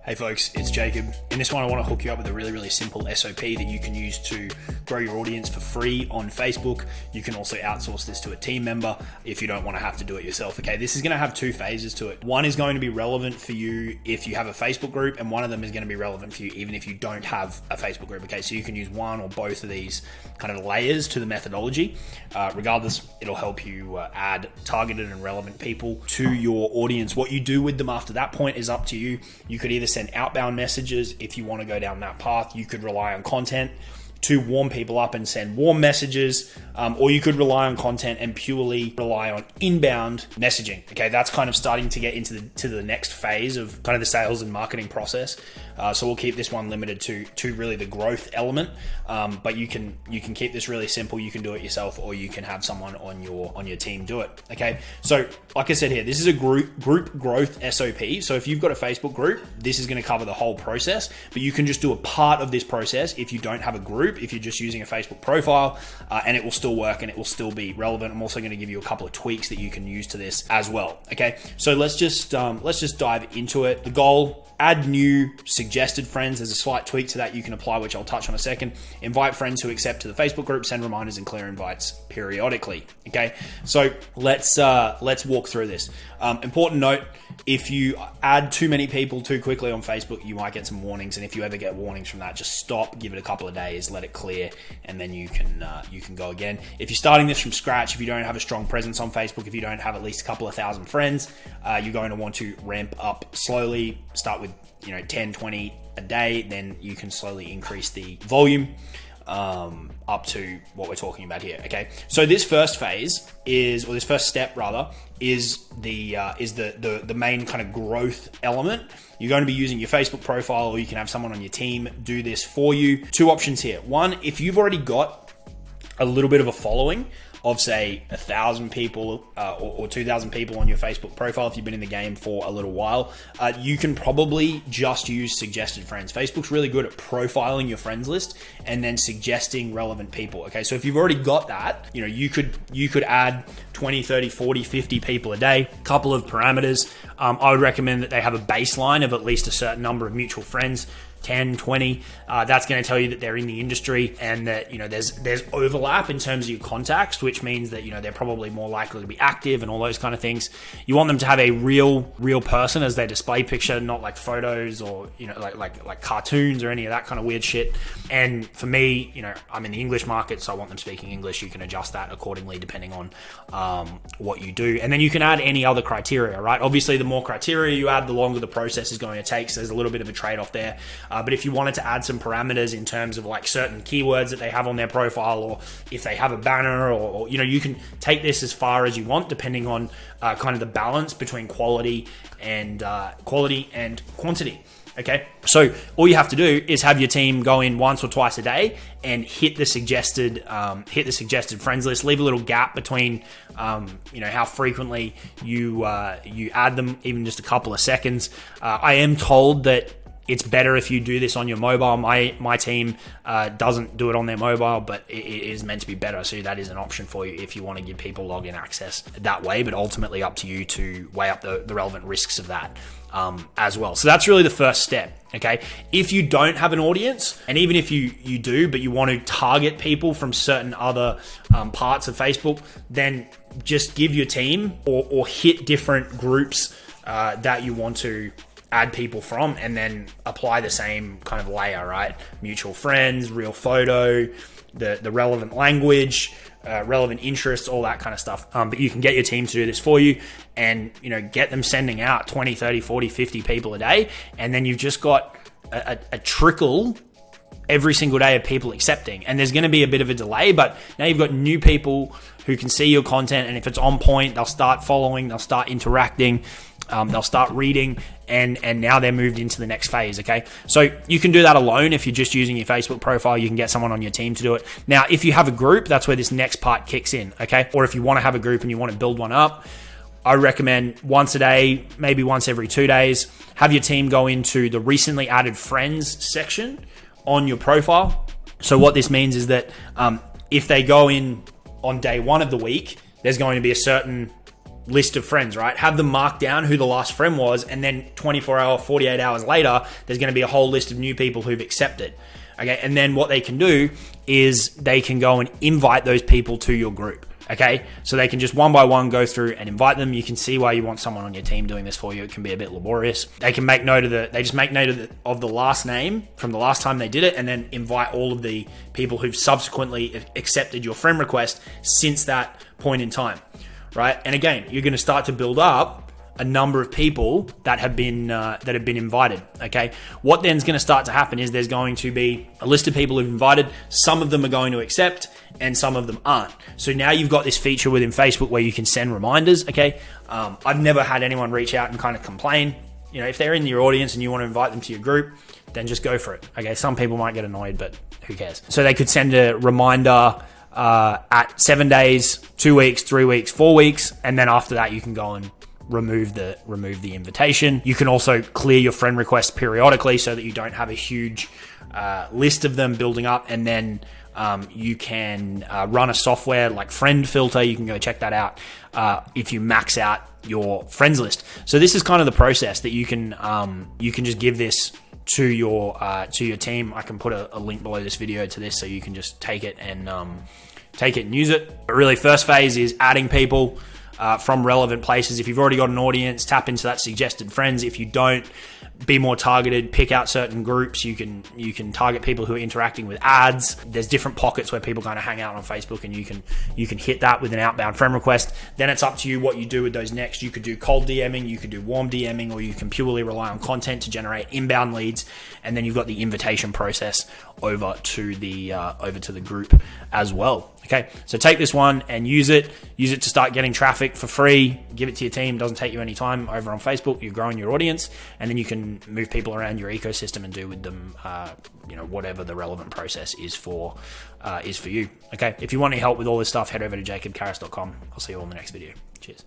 Hey folks, it's Jacob. In this one, I want to hook you up with a really simple SOP that you can use to grow your audience for free on Facebook. You can also outsource this to a team member if you don't want to have to do it yourself. Okay, this is going to have two phases to it. One is going to be relevant for you if you have a Facebook group, and one of them is going to be relevant for you even if you don't have a Facebook group. Okay, so you can use one or both of these kind of layers to the methodology. Regardless, it'll help you add targeted and relevant people to your audience. What you do with them after that point is up to you. You could either send outbound messages if you want to go down that path. You could rely on content to warm people up and send warm messages, or you could rely on content and purely rely on inbound messaging. Okay, that's kind of starting to get into the next phase of kind of the sales and marketing process. So we'll keep this one limited to really the growth element, but you can keep this really simple. You can do it yourself, or you can have someone on your team do it. Okay, so like I said here, this is a group growth SOP. So if you've got a Facebook group, this is going to cover the whole process, but you can just do a part of this process if you don't have a group, if you're just using a Facebook profile, and it will still work and it will still be relevant. I'm also going to give you a couple of tweaks that you can use to this as well. Okay, so let's just dive into it. The goal: add new suggested friends. There's a slight tweak to that you can apply, which I'll touch on in a second. Invite friends who accept to the Facebook group. Send reminders and clear invites periodically. Okay, so let's walk through this. Important note: if you add too many people too quickly on Facebook, you might get some warnings. And if you ever get warnings from that, just stop, give it a couple of days, let it clear, and then you can go again. If you're starting this from scratch, if you don't have a strong presence on Facebook, if you don't have at least a couple of thousand friends, you're going to want to ramp up slowly. Start with 10, 20 a day, then you can slowly increase the volume up to what we're talking about here. Okay, so this first phase this first step rather, is the main kind of growth element. You're going to be using your Facebook profile, or you can have someone on your team do this for you. Two options here. One, if you've already got a little bit of a following of say 1,000 people or 2,000 people on your Facebook profile, if you've been in the game for a little while, you can probably just use suggested friends. Facebook's really good at profiling your friends list and then suggesting relevant people. Okay, so if you've already got that, you could add 20, 30, 40, 50 people a day. Couple of parameters. I would recommend that they have a baseline of at least a certain number of mutual friends. 10, 20, that's going to tell you that they're in the industry and that, there's overlap in terms of your contacts, which means that, they're probably more likely to be active and all those kind of things. You want them to have a real person as their display picture, not like photos or, like cartoons or any of that kind of weird shit. And for me, I'm in the English market, so I want them speaking English. You can adjust that accordingly depending on what you do. And then you can add any other criteria, right? Obviously, the more criteria you add, the longer the process is going to take. So there's a little bit of a trade-off there. But if you wanted to add some parameters in terms of like certain keywords that they have on their profile, or if they have a banner, or you can take this as far as you want, depending on kind of the balance between quality and quantity. Okay, so all you have to do is have your team go in once or twice a day and hit the suggested friends list. Leave a little gap between how frequently you add them, even just a couple of seconds. I am told that it's better if you do this on your mobile. My team doesn't do it on their mobile, but it is meant to be better. So that is an option for you if you want to give people login access that way, but ultimately up to you to weigh up the relevant risks of that as well. So that's really the first step. Okay, if you don't have an audience, and even if you do, but you want to target people from certain other parts of Facebook, then just give your team or hit different groups that you want to add people from, and then apply the same kind of layer, right? Mutual friends, real photo, the relevant language, relevant interests, all that kind of stuff. But you can get your team to do this for you and, get them sending out 20, 30, 40, 50 people a day. And then you've just got a trickle every single day of people accepting. And there's going to be a bit of a delay, but now you've got new people who can see your content. And if it's on point, they'll start following, they'll start interacting, they'll start reading, and now they're moved into the next phase. Okay, so you can do that alone. If you're just using your Facebook profile, you can get someone on your team to do it. Now, if you have a group, that's where this next part kicks in. Okay, or if you want to have a group and you want to build one up, I recommend once a day, maybe once every 2 days, have your team go into the recently added friends section on your profile. So what this means is that if they go in on day one of the week, there's going to be a certain list of friends, right? Have them mark down who the last friend was, and then 24 hours, 48 hours later, there's going to be a whole list of new people who've accepted. Okay, and then what they can do is they can go and invite those people to your group. Okay, so they can just one by one go through and invite them. You can see why you want someone on your team doing this for you. It can be a bit laborious. They can make note of they just make note of the last name from the last time they did it, and then invite all of the people who've subsequently accepted your friend request since that point in time, right? And again, you're going to start to build up a number of people that have been invited. Okay, what then is going to start to happen is there's going to be a list of people who've invited. Some of them are going to accept, and some of them aren't. So now you've got this feature within Facebook where you can send reminders. Okay, I've never had anyone reach out and kind of complain. You know, if they're in your audience and you want to invite them to your group, then just go for it. Okay, some people might get annoyed, but who cares? So they could send a reminder at 7 days, 2 weeks, 3 weeks, 4 weeks, and then after that you can go and remove the invitation. You can also clear your friend requests periodically so that you don't have a huge list of them building up, and then you can run a software like Friend Filter. You can go check that out if you max out your friends list. So this is kind of the process that you can just give this to your team. I can put a link below this video to this so you can just take it and use it. But really, first phase is adding people from relevant places. If you've already got an audience, tap into that suggested friends. If you don't, be more targeted, pick out certain groups. You can target people who are interacting with ads. There's different pockets where people kind of hang out on Facebook, and you can hit that with an outbound friend request. Then it's up to you what you do with those next. You could do cold DMing, you could do warm DMing, or you can purely rely on content to generate inbound leads. And then you've got the invitation process over to the group as well. Okay, so take this one and use it to start getting traffic for free. Give it to your team. It doesn't take you any time over on Facebook. You're growing your audience, and then you can move people around your ecosystem and do with them, whatever the relevant process is for you. Okay, if you want any help with all this stuff, head over to jacobcaris.com. I'll see you all in the next video. Cheers.